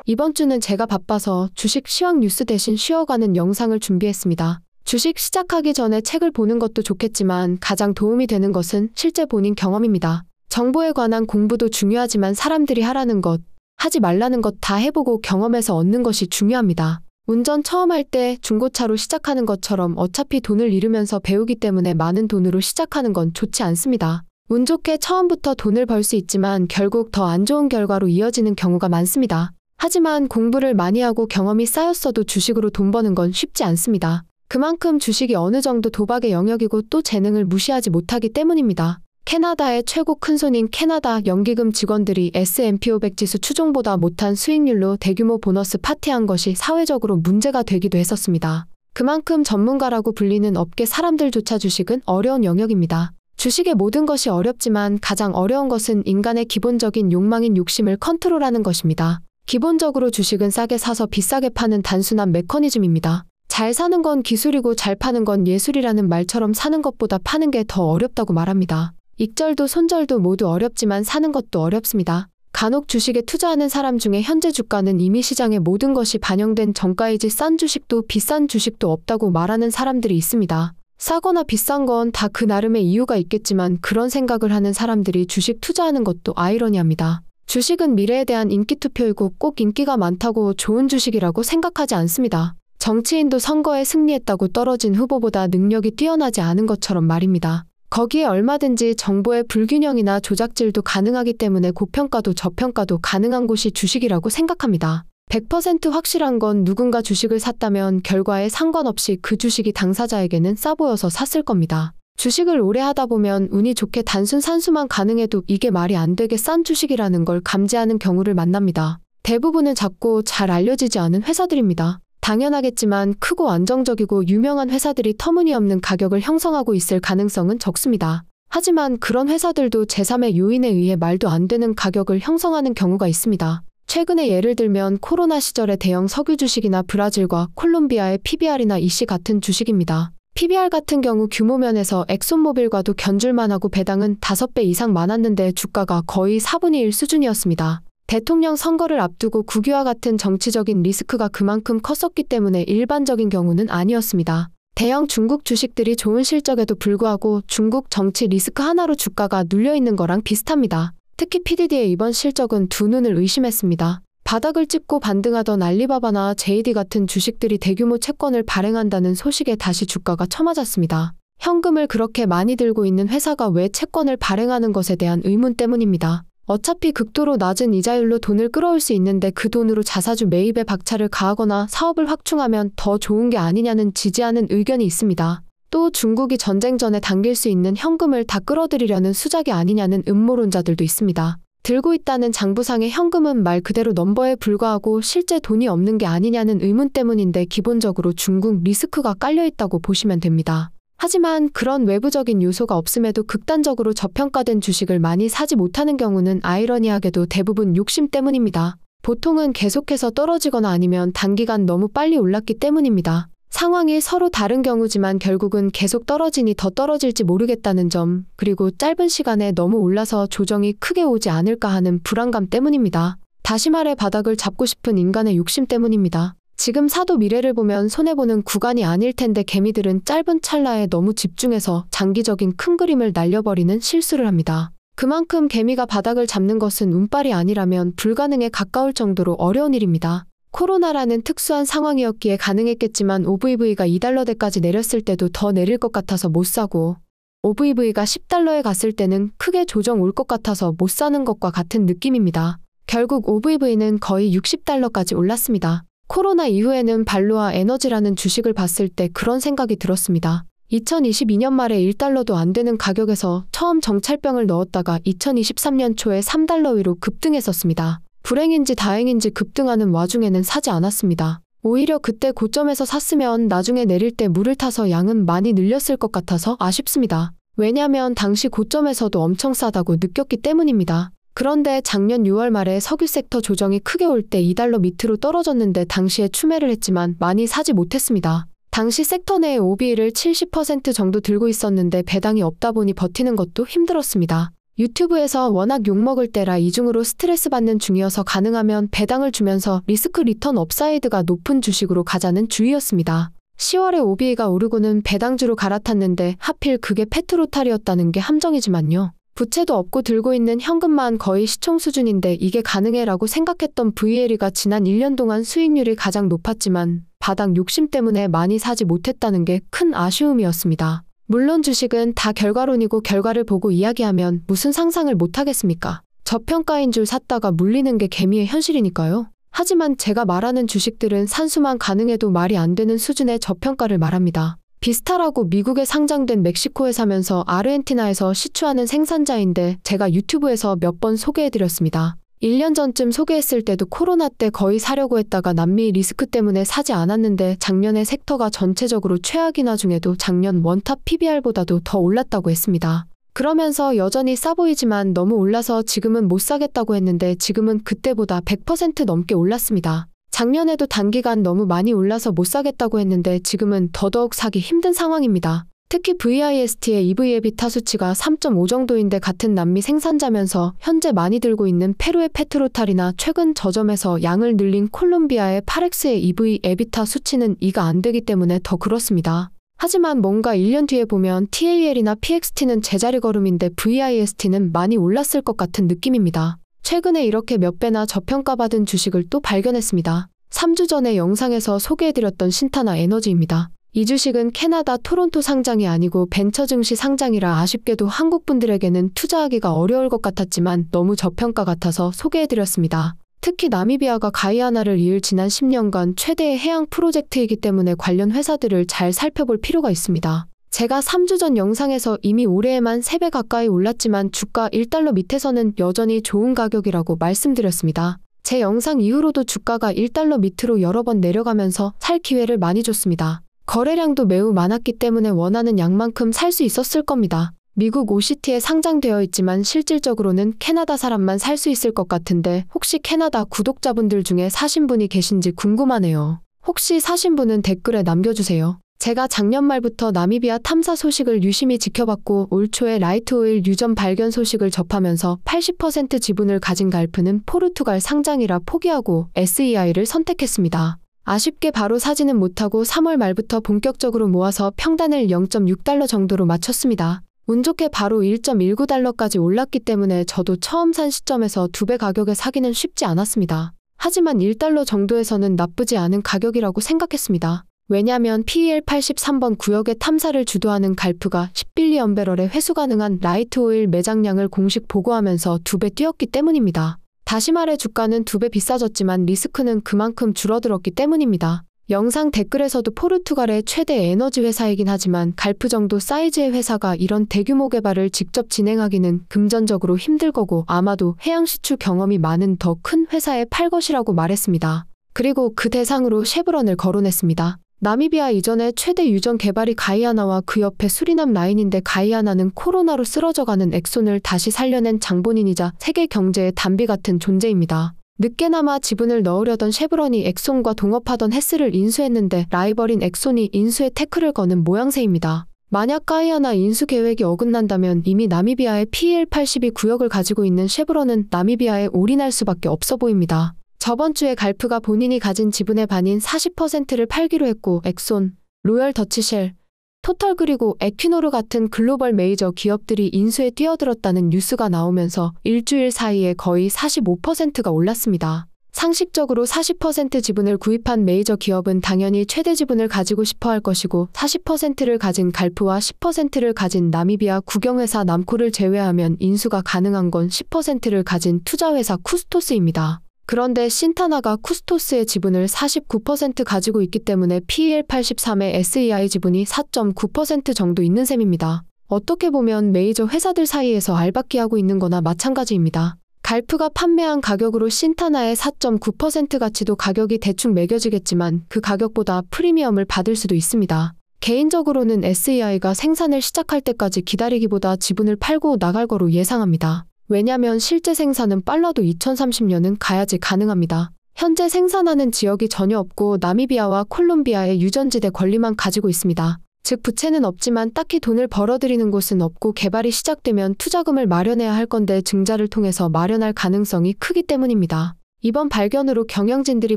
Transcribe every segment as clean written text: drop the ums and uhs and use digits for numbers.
이번 주는 제가 바빠서 주식 시황 뉴스 대신 쉬어가는 영상을 준비했습니다. 주식 시작하기 전에 책을 보는 것도 좋겠지만 가장 도움이 되는 것은 실제 본인 경험입니다. 정보에 관한 공부도 중요하지만 사람들이 하라는 것, 하지 말라는 것 다 해보고 경험해서 얻는 것이 중요합니다. 운전 처음 할 때 중고차로 시작하는 것처럼 어차피 돈을 잃으면서 배우기 때문에 많은 돈으로 시작하는 건 좋지 않습니다. 운 좋게 처음부터 돈을 벌 수 있지만 결국 더 안 좋은 결과로 이어지는 경우가 많습니다. 하지만 공부를 많이 하고 경험이 쌓였어도 주식으로 돈 버는 건 쉽지 않습니다. 그만큼 주식이 어느 정도 도박의 영역이고 또 재능을 무시하지 못하기 때문입니다. 캐나다의 최고 큰손인 캐나다 연기금 직원들이 S&P 500 지수 추종보다 못한 수익률로 대규모 보너스 파티한 것이 사회적으로 문제가 되기도 했었습니다. 그만큼 전문가라고 불리는 업계 사람들조차 주식은 어려운 영역입니다. 주식의 모든 것이 어렵지만 가장 어려운 것은 인간의 기본적인 욕망인 욕심을 컨트롤하는 것입니다. 기본적으로 주식은 싸게 사서 비싸게 파는 단순한 메커니즘입니다. 잘 사는 건 기술이고 잘 파는 건 예술이라는 말처럼 사는 것보다 파는 게 더 어렵다고 말합니다. 익절도 손절도 모두 어렵지만 사는 것도 어렵습니다. 간혹 주식에 투자하는 사람 중에 현재 주가는 이미 시장의 모든 것이 반영된 정가이지 싼 주식도 비싼 주식도 없다고 말하는 사람들이 있습니다. 싸거나 비싼 건 다 그 나름의 이유가 있겠지만 그런 생각을 하는 사람들이 주식 투자하는 것도 아이러니합니다. 주식은 미래에 대한 인기 투표이고 꼭 인기가 많다고 좋은 주식이라고 생각하지 않습니다. 정치인도 선거에 승리했다고 떨어진 후보보다 능력이 뛰어나지 않은 것처럼 말입니다. 거기에 얼마든지 정보의 불균형이나 조작질도 가능하기 때문에 고평가도 저평가도 가능한 곳이 주식이라고 생각합니다. 100% 확실한 건 누군가 주식을 샀다면 결과에 상관없이 그 주식이 당사자에게는 싸 보여서 샀을 겁니다. 주식을 오래 하다 보면 운이 좋게 단순 산수만 가능해도 이게 말이 안 되게 싼 주식이라는 걸 감지하는 경우를 만납니다. 대부분은 작고 잘 알려지지 않은 회사들입니다. 당연하겠지만 크고 안정적이고 유명한 회사들이 터무니없는 가격을 형성하고 있을 가능성은 적습니다. 하지만 그런 회사들도 제3의 요인에 의해 말도 안 되는 가격을 형성하는 경우가 있습니다. 최근에 예를 들면 코로나 시절의 대형 석유 주식이나 브라질과 콜롬비아의 PBR이나 이씨 같은 주식입니다. PBR 같은 경우 규모 면에서 엑손모빌과도 견줄만 하고 배당은 5배 이상 많았는데 주가가 거의 4분의 1 수준이었습니다. 대통령 선거를 앞두고 국유와 같은 정치적인 리스크가 그만큼 컸었기 때문에 일반적인 경우는 아니었습니다. 대형 중국 주식들이 좋은 실적에도 불구하고 중국 정치 리스크 하나로 주가가 눌려있는 거랑 비슷합니다. 특히 PDD의 이번 실적은 두 눈을 의심했습니다. 바닥을 찍고 반등하던 알리바바나 JD 같은 주식들이 대규모 채권을 발행한다는 소식에 다시 주가가 쳐맞았습니다. 현금을 그렇게 많이 들고 있는 회사가 왜 채권을 발행하는 것에 대한 의문 때문입니다. 어차피 극도로 낮은 이자율로 돈을 끌어올 수 있는데 그 돈으로 자사주 매입에 박차를 가하거나 사업을 확충하면 더 좋은 게 아니냐는 지지하는 의견이 있습니다. 또 중국이 전쟁 전에 당길 수 있는 현금을 다 끌어들이려는 수작이 아니냐는 음모론자들도 있습니다. 들고 있다는 장부상의 현금은 말 그대로 넘버에 불과하고 실제 돈이 없는 게 아니냐는 의문 때문인데 기본적으로 중국 리스크가 깔려있다고 보시면 됩니다. 하지만 그런 외부적인 요소가 없음에도 극단적으로 저평가된 주식을 많이 사지 못하는 경우는 아이러니하게도 대부분 욕심 때문입니다. 보통은 계속해서 떨어지거나 아니면 단기간 너무 빨리 올랐기 때문입니다. 상황이 서로 다른 경우지만 결국은 계속 떨어지니 더 떨어질지 모르겠다는 점, 그리고 짧은 시간에 너무 올라서 조정이 크게 오지 않을까 하는 불안감 때문입니다. 다시 말해 바닥을 잡고 싶은 인간의 욕심 때문입니다. 지금 사도 미래를 보면 손해보는 구간이 아닐 텐데 개미들은 짧은 찰나에 너무 집중해서 장기적인 큰 그림을 날려버리는 실수를 합니다. 그만큼 개미가 바닥을 잡는 것은 운빨이 아니라면 불가능에 가까울 정도로 어려운 일입니다. 코로나라는 특수한 상황이었기에 가능했겠지만 OVV가 $2대까지 내렸을 때도 더 내릴 것 같아서 못 사고 OVV가 $10에 갔을 때는 크게 조정 올 것 같아서 못 사는 것과 같은 느낌입니다. 결국 OVV는 거의 $60까지 올랐습니다. 코로나 이후에는 발로아 에너지라는 주식을 봤을 때 그런 생각이 들었습니다. 2022년 말에 $1도 안 되는 가격에서 처음 정찰병을 넣었다가 2023년 초에 $3 위로 급등했었습니다. 불행인지 다행인지 급등하는 와중에는 사지 않았습니다. 오히려 그때 고점에서 샀으면 나중에 내릴 때 물을 타서 양은 많이 늘렸을 것 같아서 아쉽습니다. 왜냐면 당시 고점에서도 엄청 싸다고 느꼈기 때문입니다. 그런데 작년 6월 말에 석유 섹터 조정이 크게 올 때 $2 밑으로 떨어졌는데 당시에 추매를 했지만 많이 사지 못했습니다. 당시 섹터 내의 OB를 70% 정도 들고 있었는데 배당이 없다 보니 버티는 것도 힘들었습니다. 유튜브에서 워낙 욕먹을 때라 이중으로 스트레스 받는 중이어서 가능하면 배당을 주면서 리스크 리턴 업사이드가 높은 주식으로 가자는 주의였습니다. 10월에 OBA가 오르고는 배당주로 갈아탔는데 하필 그게 페트로탈이었다는 게 함정이지만요. 부채도 없고 들고 있는 현금만 거의 시총 수준인데 이게 가능해라고 생각했던 VLE가 지난 1년 동안 수익률이 가장 높았지만 바닥 욕심 때문에 많이 사지 못했다는 게 큰 아쉬움이었습니다. 물론 주식은 다 결과론이고 결과를 보고 이야기하면 무슨 상상을 못하겠습니까? 저평가인 줄 샀다가 물리는 게 개미의 현실이니까요. 하지만 제가 말하는 주식들은 산수만 가능해도 말이 안 되는 수준의 저평가를 말합니다. 비스타라고 미국에 상장된 멕시코에 사면서 아르헨티나에서 시추하는 생산자인데 제가 유튜브에서 몇 번 소개해드렸습니다. 1년 전쯤 소개했을 때도 코로나 때 거의 사려고 했다가 남미 리스크 때문에 사지 않았는데 작년에 섹터가 전체적으로 최악인 와중에도 작년 원탑 PBR보다도 더 올랐다고 했습니다. 그러면서 여전히 싸 보이지만 너무 올라서 지금은 못 사겠다고 했는데 지금은 그때보다 100% 넘게 올랐습니다. 작년에도 단기간 너무 많이 올라서 못 사겠다고 했는데 지금은 더더욱 사기 힘든 상황입니다. 특히 VIST의 EV/EBITDA 수치가 3.5 정도인데 같은 남미 생산자면서 현재 많이 들고 있는 페루의 페트로탈이나 최근 저점에서 양을 늘린 콜롬비아의 파렉스의 EV/EBITDA 수치는 이가 안 되기 때문에 더 그렇습니다. 하지만 뭔가 1년 뒤에 보면 TAL이나 PXT는 제자리 걸음인데 VIST는 많이 올랐을 것 같은 느낌입니다. 최근에 이렇게 몇 배나 저평가받은 주식을 또 발견했습니다. 3주 전에 영상에서 소개해드렸던 신타나 에너지입니다. 이 주식은 캐나다 토론토 상장이 아니고 벤처 증시 상장이라 아쉽게도 한국 분들에게는 투자하기가 어려울 것 같았지만 너무 저평가 같아서 소개해드렸습니다. 특히 나미비아가 가이아나를 이을 지난 10년간 최대의 해양 프로젝트이기 때문에 관련 회사들을 잘 살펴볼 필요가 있습니다. 제가 3주 전 영상에서 이미 올해에만 3배 가까이 올랐지만 주가 1달러 밑에서는 여전히 좋은 가격이라고 말씀드렸습니다. 제 영상 이후로도 주가가 1달러 밑으로 여러 번 내려가면서 살 기회를 많이 줬습니다. 거래량도 매우 많았기 때문에 원하는 양만큼 살 수 있었을 겁니다. 미국 OCT에 상장되어 있지만 실질적으로는 캐나다 사람만 살 수 있을 것 같은데 혹시 캐나다 구독자분들 중에 사신 분이 계신지 궁금하네요. 혹시 사신 분은 댓글에 남겨주세요. 제가 작년 말부터 나미비아 탐사 소식을 유심히 지켜봤고 올 초에 라이트오일 유전 발견 소식을 접하면서 80% 지분을 가진 갈프는 포르투갈 상장이라 포기하고 SEI를 선택했습니다. 아쉽게 바로 사지는 못하고 3월 말부터 본격적으로 모아서 평단을 0.6달러 정도로 맞췄습니다. 운 좋게 바로 1.19달러까지 올랐기 때문에 저도 처음 산 시점에서 2배 가격에 사기는 쉽지 않았습니다. 하지만 1달러 정도에서는 나쁘지 않은 가격이라고 생각했습니다. 왜냐면 PEL 83번 구역의 탐사를 주도하는 갈프가 10빌리언 배럴의 회수 가능한 라이트오일 매장량을 공식 보고하면서 2배 뛰었기 때문입니다. 다시 말해 주가는 2배 비싸졌지만 리스크는 그만큼 줄어들었기 때문입니다. 영상 댓글에서도 포르투갈의 최대 에너지 회사이긴 하지만 갈프 정도 사이즈의 회사가 이런 대규모 개발을 직접 진행하기는 금전적으로 힘들 거고 아마도 해양 시추 경험이 많은 더 큰 회사에 팔 것이라고 말했습니다. 그리고 그 대상으로 쉐브론을 거론했습니다. 나미비아 이전에 최대 유전 개발이 가이아나와 그 옆에 수리남 라인인데 가이아나는 코로나로 쓰러져가는 엑손을 다시 살려낸 장본인이자 세계 경제의 단비 같은 존재입니다. 늦게나마 지분을 넣으려던 쉐브론이 엑손과 동업하던 헤스를 인수했는데 라이벌인 엑손이 인수에 태클을 거는 모양새입니다. 만약 가이아나 인수 계획이 어긋난다면 이미 나미비아의 PEL 82 구역을 가지고 있는 쉐브론은 나미비아에 올인할 수밖에 없어 보입니다. 저번 주에 갈프가 본인이 가진 지분의 반인 40%를 팔기로 했고 엑손, 로열 더치쉘, 토털 그리고 에퀴노르 같은 글로벌 메이저 기업들이 인수에 뛰어들었다는 뉴스가 나오면서 일주일 사이에 거의 45%가 올랐습니다. 상식적으로 40% 지분을 구입한 메이저 기업은 당연히 최대 지분을 가지고 싶어 할 것이고 40%를 가진 갈프와 10%를 가진 나미비아 국영회사 남코를 제외하면 인수가 가능한 건 10%를 가진 투자회사 쿠스토스입니다. 그런데 신타나가 쿠스토스의 지분을 49% 가지고 있기 때문에 PEL 83의 SEI 지분이 4.9% 정도 있는 셈입니다. 어떻게 보면 메이저 회사들 사이에서 알박기하고 있는 거나 마찬가지입니다. 갈프가 판매한 가격으로 신타나의 4.9% 가치도 가격이 대충 매겨지겠지만 그 가격보다 프리미엄을 받을 수도 있습니다. 개인적으로는 SEI가 생산을 시작할 때까지 기다리기보다 지분을 팔고 나갈 거로 예상합니다. 왜냐면 실제 생산은 빨라도 2030년은 가야지 가능합니다. 현재 생산하는 지역이 전혀 없고 나미비아와 콜롬비아의 유전지대 권리만 가지고 있습니다. 즉 부채는 없지만 딱히 돈을 벌어들이는 곳은 없고 개발이 시작되면 투자금을 마련해야 할 건데 증자를 통해서 마련할 가능성이 크기 때문입니다. 이번 발견으로 경영진들이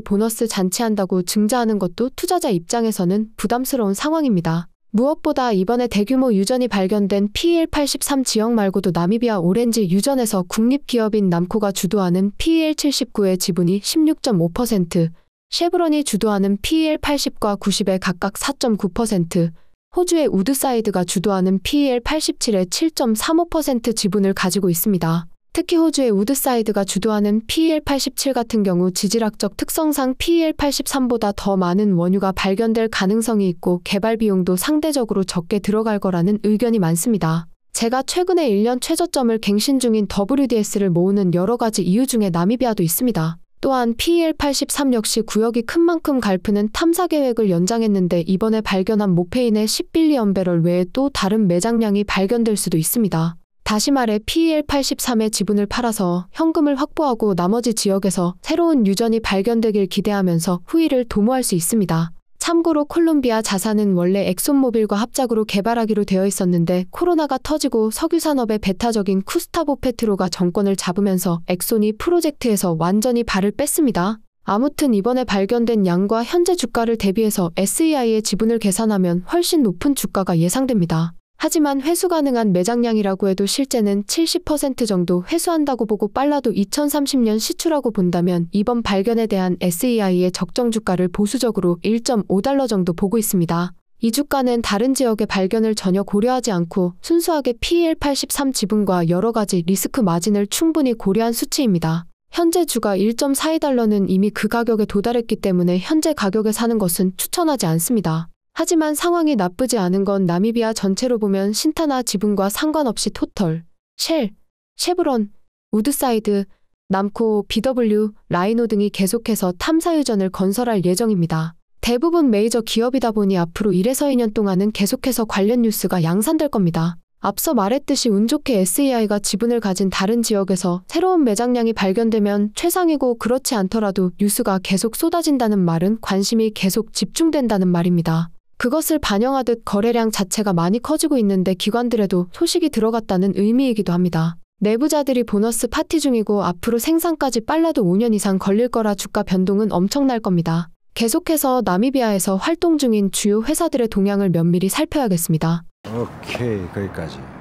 보너스 잔치한다고 증자하는 것도 투자자 입장에서는 부담스러운 상황입니다. 무엇보다 이번에 대규모 유전이 발견된 PEL 83 지역 말고도 나미비아 오렌지 유전에서 국립기업인 남코가 주도하는 PEL 79의 지분이 16.5%, 쉐브론이 주도하는 PEL 80과 90의 각각 4.9%, 호주의 우드사이드가 주도하는 PEL 87의 7.35% 지분을 가지고 있습니다. 특히 호주의 우드사이드가 주도하는 PEL 87 같은 경우 지질학적 특성상 PEL 83보다 더 많은 원유가 발견될 가능성이 있고 개발 비용도 상대적으로 적게 들어갈 거라는 의견이 많습니다. 제가 최근에 1년 최저점을 갱신 중인 WDS를 모으는 여러 가지 이유 중에 나미비아도 있습니다. 또한 PEL 83 역시 구역이 큰 만큼 갈프는 탐사 계획을 연장했는데 이번에 발견한 모페인의 10빌리언 배럴 외에 또 다른 매장량이 발견될 수도 있습니다. 다시 말해 PEL 83의 지분을 팔아서 현금을 확보하고 나머지 지역에서 새로운 유전이 발견되길 기대하면서 후위를 도모할 수 있습니다. 참고로 콜롬비아 자산은 원래 엑손모빌과 합작으로 개발하기로 되어 있었는데 코로나가 터지고 석유산업의 배타적인 쿠스타보 페트로가 정권을 잡으면서 엑손이 프로젝트에서 완전히 발을 뺐습니다. 아무튼 이번에 발견된 양과 현재 주가를 대비해서 SEI의 지분을 계산하면 훨씬 높은 주가가 예상됩니다. 하지만 회수 가능한 매장량이라고 해도 실제는 70% 정도 회수한다고 보고 빨라도 2030년 시추라고 본다면 이번 발견에 대한 SEI의 적정 주가를 보수적으로 1.5달러 정도 보고 있습니다. 이 주가는 다른 지역의 발견을 전혀 고려하지 않고 순수하게 PEL 83 지분과 여러 가지 리스크 마진을 충분히 고려한 수치입니다. 현재 주가 1.42달러는 이미 그 가격에 도달했기 때문에 현재 가격에 사는 것은 추천하지 않습니다. 하지만 상황이 나쁘지 않은 건 나미비아 전체로 보면 신타나 지분과 상관없이 토털, 쉘, 쉐브론, 우드사이드, 남코, BW, 라이노 등이 계속해서 탐사유전을 건설할 예정입니다. 대부분 메이저 기업이다 보니 앞으로 1에서 2년 동안은 계속해서 관련 뉴스가 양산될 겁니다. 앞서 말했듯이 운 좋게 SEI가 지분을 가진 다른 지역에서 새로운 매장량이 발견되면 최상이고 그렇지 않더라도 뉴스가 계속 쏟아진다는 말은 관심이 계속 집중된다는 말입니다. 그것을 반영하듯 거래량 자체가 많이 커지고 있는데 기관들에도 소식이 들어갔다는 의미이기도 합니다. 내부자들이 보너스 파티 중이고 앞으로 생산까지 빨라도 5년 이상 걸릴 거라 주가 변동은 엄청날 겁니다. 계속해서 나미비아에서 활동 중인 주요 회사들의 동향을 면밀히 살펴야겠습니다. 오케이, 거기까지.